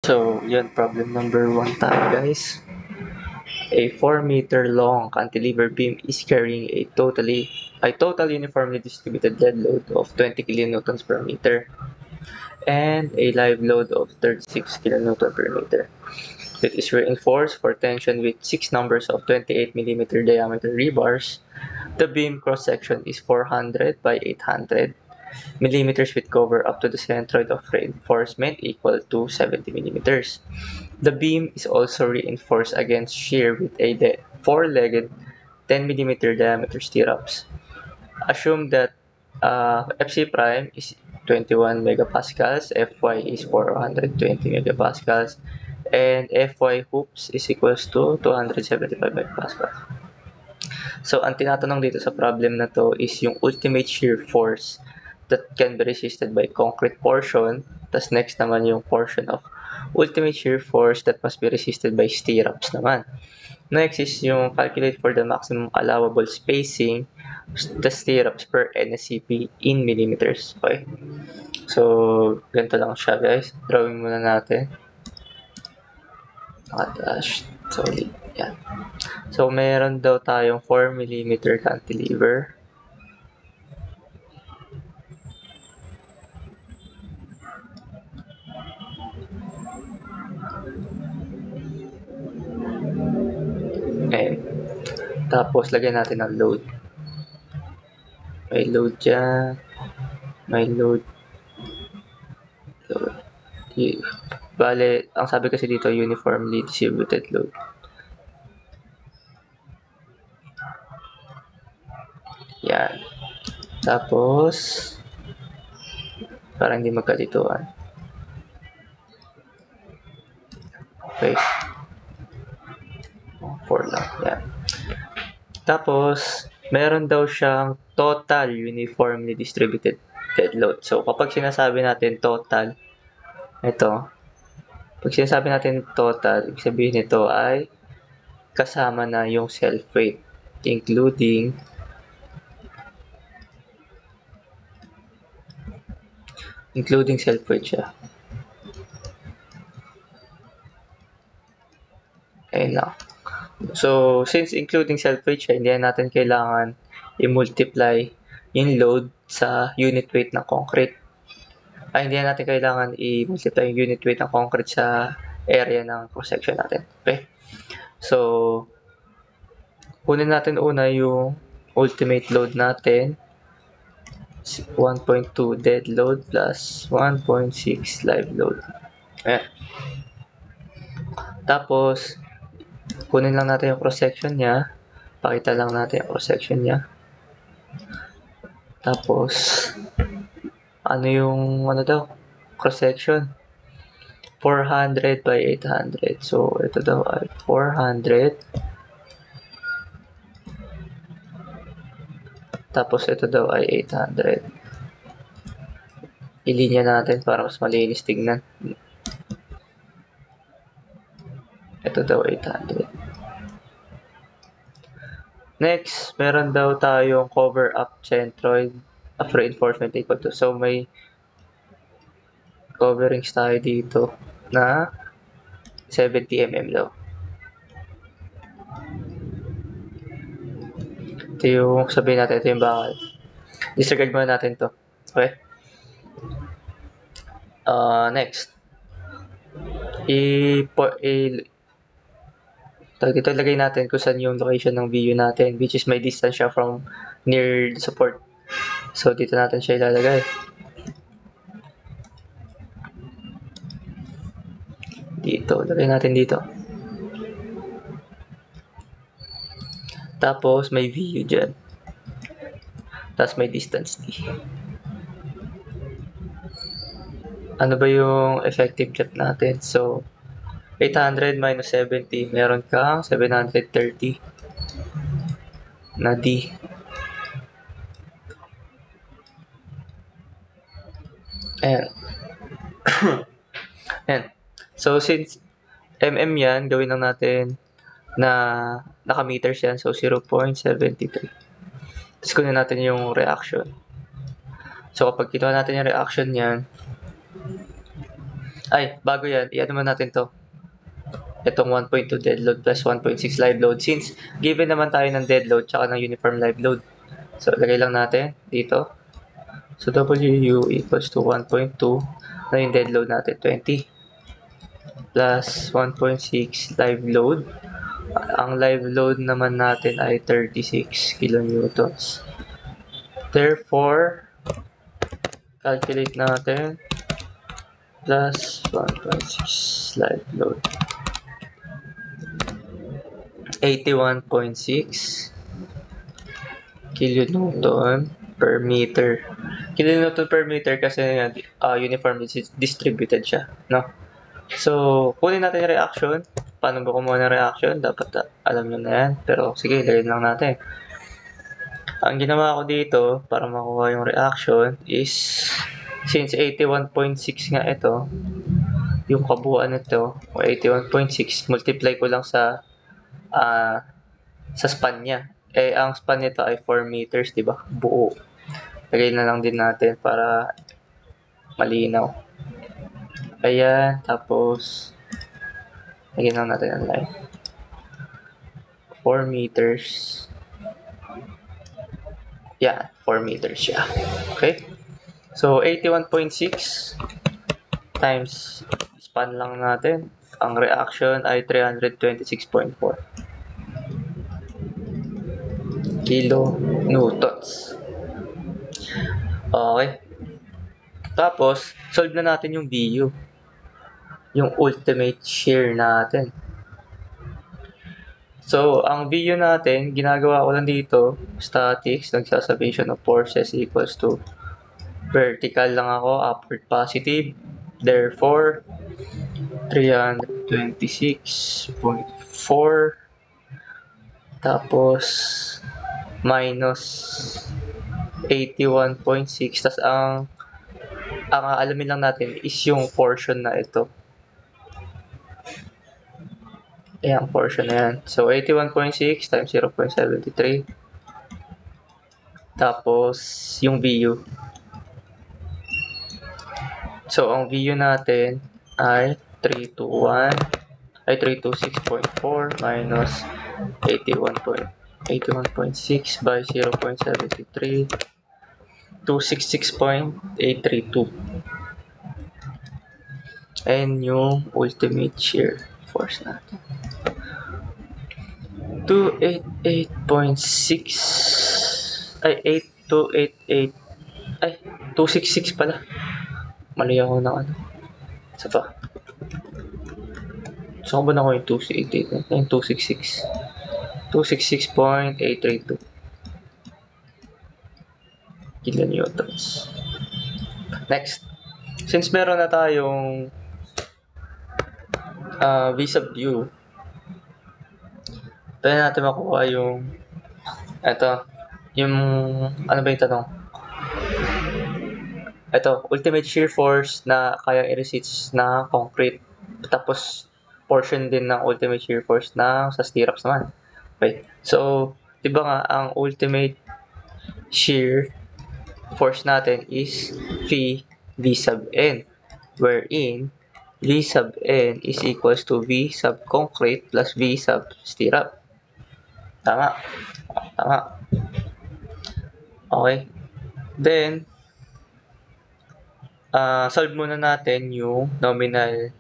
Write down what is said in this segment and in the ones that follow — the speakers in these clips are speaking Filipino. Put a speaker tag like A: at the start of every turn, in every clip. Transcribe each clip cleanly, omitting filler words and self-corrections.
A: So, yun, problem number 1 tayo, guys. A 4-meter long cantilever beam is carrying a total uniformly distributed dead load of 20 kilonewtons per meter and a live load of 36 kilonewtons per meter. It is reinforced for tension with 6 numbers of 28 millimeter diameter rebars. The beam cross-section is 400 by 800 millimeters with cover up to the centroid of reinforcement equal to 70 millimeters. The beam is also reinforced against shear with a four-legged 10 millimeter diameter stirrups. Assume that Fc prime is 21 megapascals, Fy is 420 megapascals, and Fy hoops is equals to 275 megapascals. So, ang tinatanong dito sa problem na to is yung ultimate shear force that can be resisted by concrete portion. Tas next naman yung portion of ultimate shear force that must be resisted by stirrups naman. Next is yung calculate for the maximum allowable spacing the stirrups per NSCP in millimeters. Okay. So, ganito lang siya, guys. Drawing muna natin. Solid. Yan. So, meron daw tayong 4 mm cantilever. Ayan. Tapos, lagyan natin ng load. May load dyan. May load. Bale, ang sabi kasi dito, uniformly distributed load. Yan. Tapos, parang hindi magkalituan. Okay. 4 lang. Yan. Tapos, meron daw siyang total uniformly distributed dead load. So, kapag sinasabi natin total, ito, pag sinasabi natin total, ibig sabihin nito ay kasama na yung self-weight, including self-weight siya. Ayun lang. So, since including self-weight siya, hindi natin kailangan i-multiply yung load sa unit weight ng concrete. Hindi natin kailangan i-multiply yung unit weight ng concrete sa area ng cross-section natin. Okay? So, kunin natin una yung ultimate load natin. 1.2 dead load plus 1.6 live load. Ayan. Tapos, kunin lang natin yung cross-section niya. Pakita lang natin yung cross-section niya. Tapos, ano yung cross-section? 400 by 800. So, ito daw ay 400. Tapos, ito daw ay 800. Ilinya natin para mas malinis tignan. Ito daw 800. Next, meron daw tayong cover up centroid of reinforcement equal to. So, may coverings tayo dito na 70 mm daw. Ito yung sabihin natin, ito yung bakal. Disregard muna natin to. Okay? Next. Dito lagay natin kung saan yung location ng view natin, which is may distance siya from near the support. So, dito natin siya ilalagay. Dito. Lagay natin dito. Tapos, may view dyan. Tapos, may distance D. Ano ba yung effective depth natin? So, 800 minus 70, meron kang 730 na D. Ayan. Ayan. So, since mm yan, gawin lang natin na naka-meters yan. So, 0.73. Tapos, kunin natin yung reaction. So, kapag ginawa natin yung reaction yan, Ay, bago yan, i-ano mo natin to. Itong 1.2 dead load plus 1.6 live load. Since given naman tayo ng dead load tsaka ng uniform live load. So, lagay lang natin dito. So, WU equals to 1.2 na yung dead load natin, 20 plus 1.6 live load. Ang live load naman natin ay 36 kilonewtons. Therefore, calculate natin plus 1.6 live load. 81.6 kilonewton per meter. Kilonewton per meter kasi uniformly distributed siya, no? So, kunin natin yung reaction. Paano ba kumuha ng reaction? Dapat alam nyo na yan. Pero sige, lagyan lang natin. Ang ginawa ko dito para makuha yung reaction is since 81.6 nga ito, yung kabuuan nito, o 81.6, multiply ko lang sa span niya. Eh, ang span nito ay 4 meters, di ba? Buo. Lagay na lang din natin para malinaw. Ayan, tapos lagyan lang natin ang line. 4 meters. Yeah, 4 meters siya. Okay? So, 81.6 times span lang natin. Ang reaction ay 326.4 kilonewtons. Okay. Tapos, solve na natin yung VU. Yung ultimate shear natin. So, ang VU natin, ginagawa ko lang dito, statics, nagsasubmission of forces equals to vertical lang ako, upward positive. Therefore, 326.4 tapos minus 81.6. Tapos ang alamin lang natin is yung portion na ito. Ayan, portion na yan. So, 81.6 times 0.73. Tapos, yung VU. So, ang VU natin ay 326.4 minus 81.6 by 0.73. 266.832. And yung ultimate shear force natin. 288.6 ay 8288 ay 266 pala. Mali ako ng ano. Isa pa. Saan ba na ko yung 288? Yung 266. 266.832 kilonewtons. Next. Since meron na tayong V sub U, pwede natin makuha yung yung ano ba yung tanong? Ito, ultimate shear force na kayang i-resist na concrete. Tapos, portion din ng ultimate shear force na sa stirrups naman. Okay. So, di ba nga, ang ultimate shear force natin is V sub N. Wherein, V sub N is equals to V sub concrete plus V sub stirrup. Tama. Okay. Then, solve muna natin yung nominal,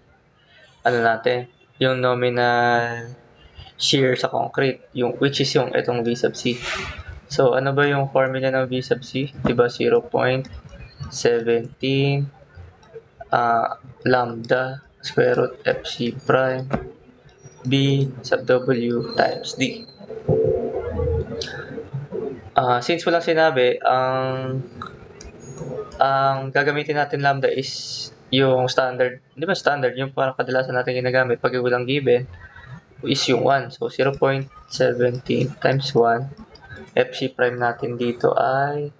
A: yung nominal shear sa concrete, which is yung itong V sub C. So, ano ba yung formula ng V sub C? Diba 0.17 lambda square root FC prime B sub W times D. Since walang sinabi, ang gagamitin natin lambda is yung standard, di ba standard, yung parang kadalasan natin ginagamit pag walang given, is yung 1. So, 0.17 times 1. FC prime natin dito ay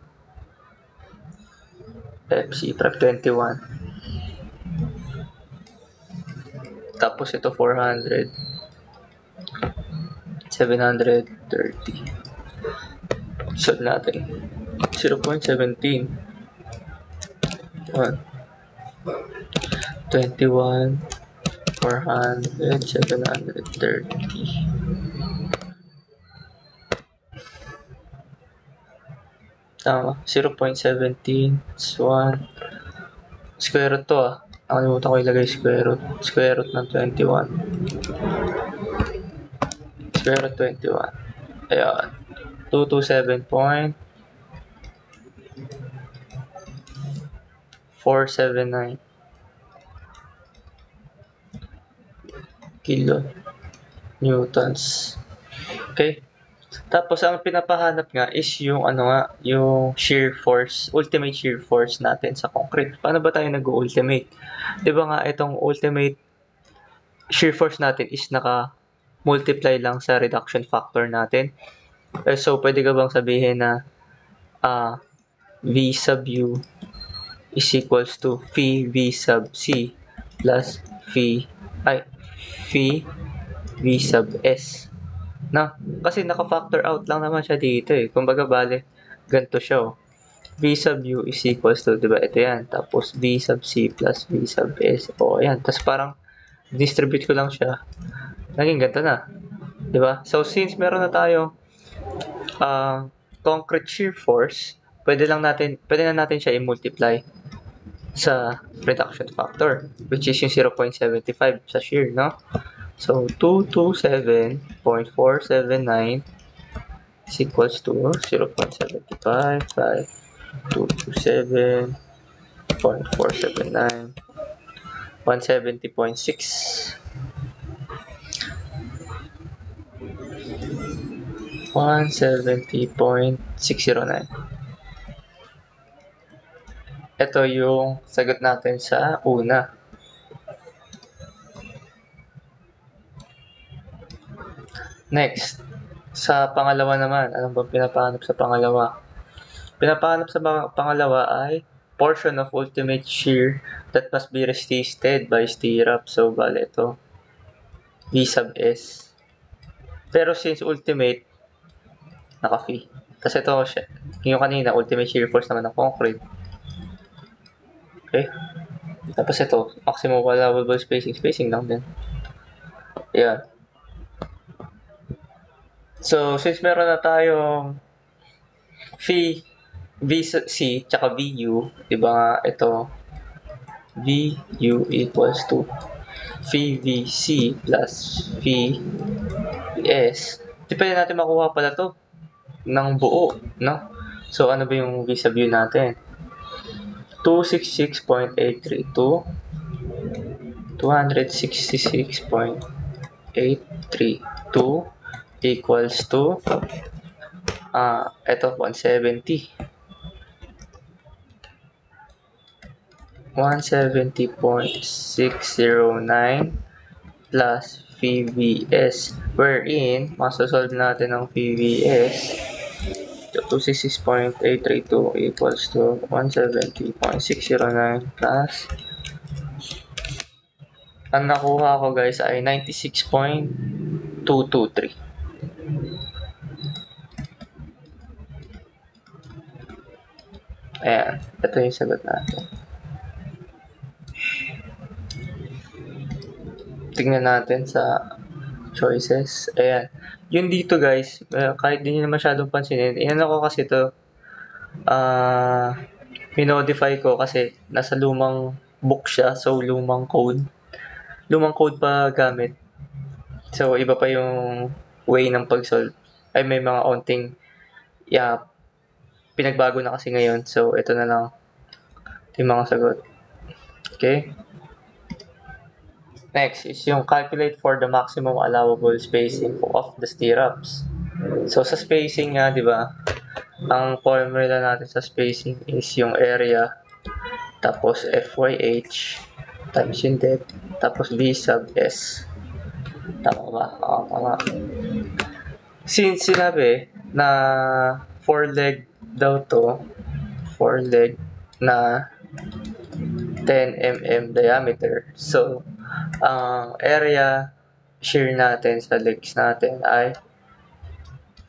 A: FC prime 21. Tapos ito 400. 730. Solve natin. 0.17. 1 21, 400, 730. Tama. 0.17 is 1. Square root to Nakalimutan ko ilagay square root. Square root ng 21. Square root 21. Ayan. 227.479 kilo newtons. Okay? Tapos ang pinapahanap nga is yung yung shear force, ultimate shear force natin sa concrete. Paano ba tayo nag-ultimate? 'Di ba nga itong ultimate shear force natin is naka-multiply lang sa reduction factor natin. So pwede ka bang sabihin na V sub U is equals to phi V sub C plus phi V sub S. Na, kasi naka-factor out lang naman siya dito eh. Kumbaga bale, ganito siya V sub U is equals to, diba, ito yan. Tapos V sub C plus V sub S. Ayan. Tapos parang distribute ko lang siya. Naging ganito na. Diba? So, since meron na tayo concrete shear force, pwede na natin siya i-multiply sa reduction factor, which is yung 0.75 sa shear, no? So, 227.479 is equals to 0.75 by 227.479, 170.6. 170.609. Ito yung sagot natin sa una. Next, sa pangalawa naman, anong ba pinapahanap sa pangalawa? Pinapahanap sa pangalawa ay portion of ultimate shear that must be resisted by stirrup. So, bale ito, V sub S. Pero since ultimate, naka-phi. Kasi ito, yung kanina, ultimate shear force naman ng concrete. Okay? Tapos ito, maximum allowable spacing lang din. Ayan. So, since meron na tayong phi VC tsaka VU, diba nga ito, VU equals to phi VC plus phi VS. Di pwede natin makuha pala to ng buo, no? So, ano ba yung V sub U natin? 266.832, 266.832 equals to ito 170. 170.609 plus VVS, wherein masasolve natin ang VVS. 266.832 equals to 170.609 plus, ang nakuha ko guys ay 96.223. Ayan, ito yung sagot natin. Tingnan natin sa choices. Ayan. Yun dito guys, kahit di nyo na masyadong pansinin, inano ko kasi ito, minodify ko kasi nasa lumang book siya, so lumang code pa gamit. So, iba pa yung way ng pag-solve. Ay, may mga onting pinagbago na kasi ngayon. So, ito na lang yung mga sagot. Okay? Next is yung calculate for the maximum allowable spacing of the stirrups. So, sa spacing nga, di ba, ang formula natin sa spacing is yung area, tapos FYH, times yung depth, tapos V sub S. Tama ba? Oo, tama. Since sinabi na 4-leg daw to, 4-leg na 10 mm diameter. So, ang area shear natin sa legs natin ay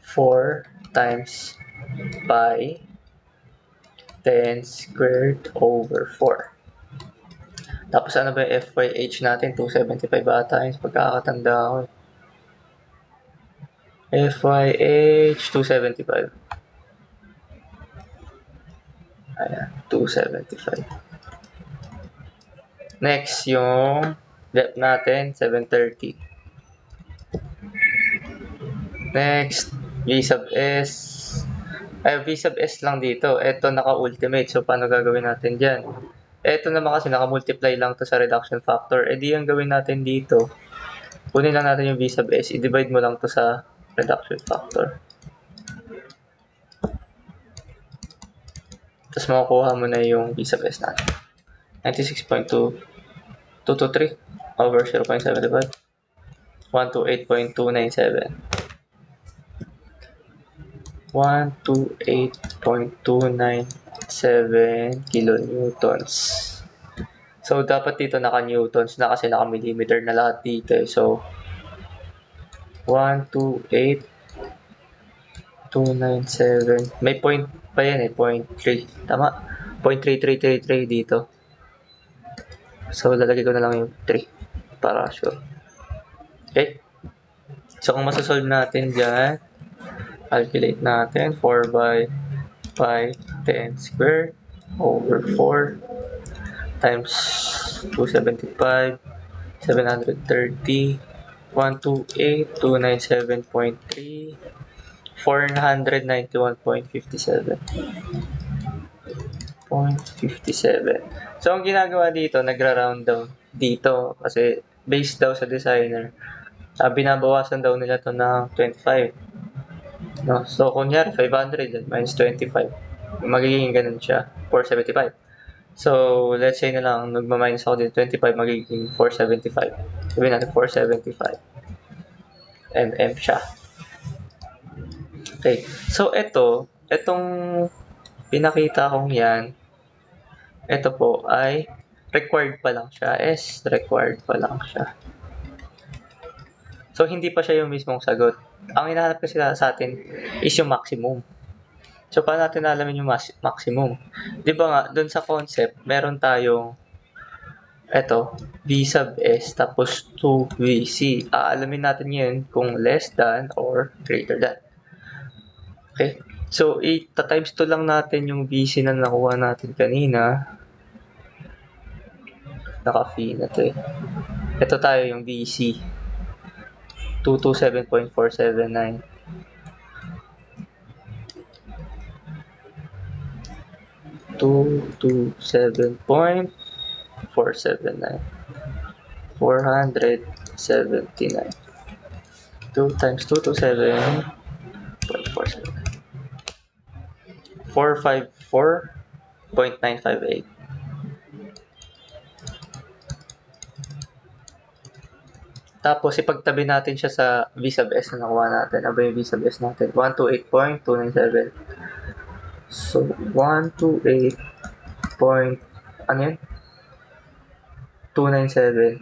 A: 4 times pi 10 squared over 4. Tapos ano ba yung FYH natin? 275 ata yun. Pagkakatanda ko. FYH 275. Ayan, 275. Next, yung depth natin, 730. Next, V sub S. V sub S lang dito. Ito naka-ultimate. So, paano gagawin natin dyan? Ito naman kasi naka-multiply lang to sa reduction factor. E di yung gawin natin dito. Kunin lang natin yung V sub S. I-divide mo lang to sa reduction factor. Tapos makukuha mo na yung V sub S natin. 96.223 over 0.75. 128.297. 128.297 kilonewtons. So, dapat dito naka-newtons na kasi naka-millimeter na lahat dito. So, 128.297. May point pa yan eh, 0.3. Tama? 0.3333 dito. So, lalagay ko na lang yung 3 para sure. Okay? So, kung masasolve natin dyan, calculate natin 4 by pi 10 squared over 4 times 275, 730, 128, 297.3, 491.57. So, ang ginagawa dito, nagra-round down dito kasi based daw sa designer, binabawasan daw nila to ng 25. No? So, kunyari, 500 minus 25. Magiging ganun siya, 475. So, let's say na lang, nagma-minus ako dito 25, magiging 475. Sabihin natin 475 mm siya. Okay. So, itong pinakita kong yan, ito po ay required pa lang siya. Required pa lang siya. So, hindi pa siya yung mismong sagot. Ang hinahanap kasi sa atin is yung maximum. So, paano natin alamin yung maximum? Di ba nga, dun sa concept, meron tayong V sub S tapos 2VC. Aalamin natin yun kung less than or greater than. Okay? So, times 2 lang natin yung VC na nakuha natin kanina. Naka-fee na to eh. Ito tayo yung VC. 227.479. 227.479. 479. 2 times 227.479. 454.958. Tapos, ipagtabi natin siya sa V sub S na nakuha natin. Ano ba yung V sub S natin? 128.297. So, 128. Ano yan? 297.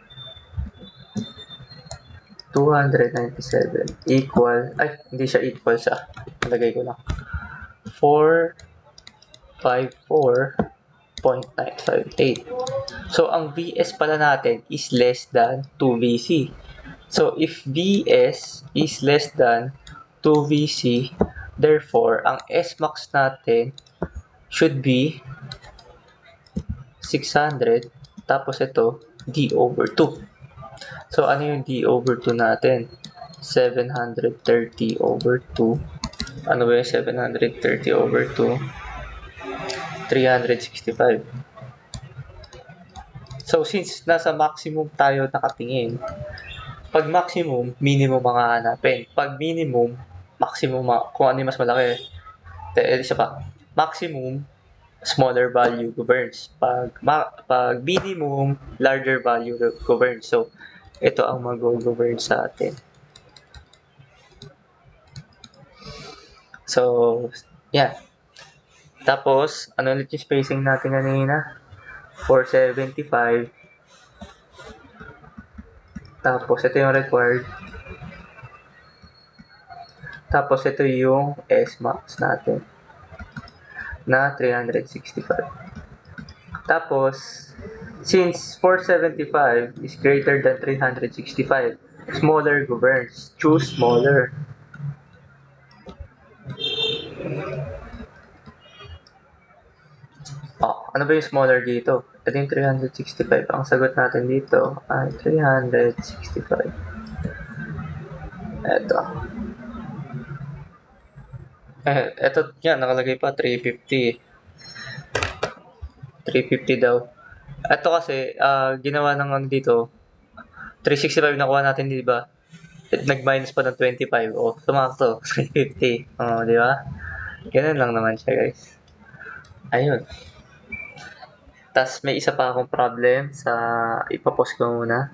A: 297 equal, hindi siya equal sa, nalagay ko lang. 454.958. So, ang VS pala natin is less than 2VC. So, if VS is less than 2VC, therefore, ang S-max natin should be 600, tapos ito, D over 2. So, ano yung D over 2 natin? 730 over 2. Ano ba yung 730 over 2? 365. So, since nasa maximum tayo nakatingin, pag maximum, minimum ang hahanapin. Pag minimum, maximum, kung ano yung mas malaki. Isa pa, maximum, smaller value governs. Pag minimum, larger value governs. So, ito ang mag-govern sa atin. So, yeah. Tapos, ano ulit yung spacing natin kanina? 475. Tapos, ito yung required. Tapos, ito yung S-max natin na 365. Tapos, Since 475 is greater than 365, smaller governs. Choose smaller. Ano ba yung smaller dito? Ito yung 365. Ang sagot natin dito ay 365. Ito. Ito yan, nakalagay pa 350. 350 daw. Ito kasi, ginawa ng ano dito, 365 nakuha natin, di ba? Nag-minus pa ng 25. Sumakto. 350. Di ba? Ganun lang naman siya, guys. Ayun. Tas may isa pa akong problem sa ipapost ko muna.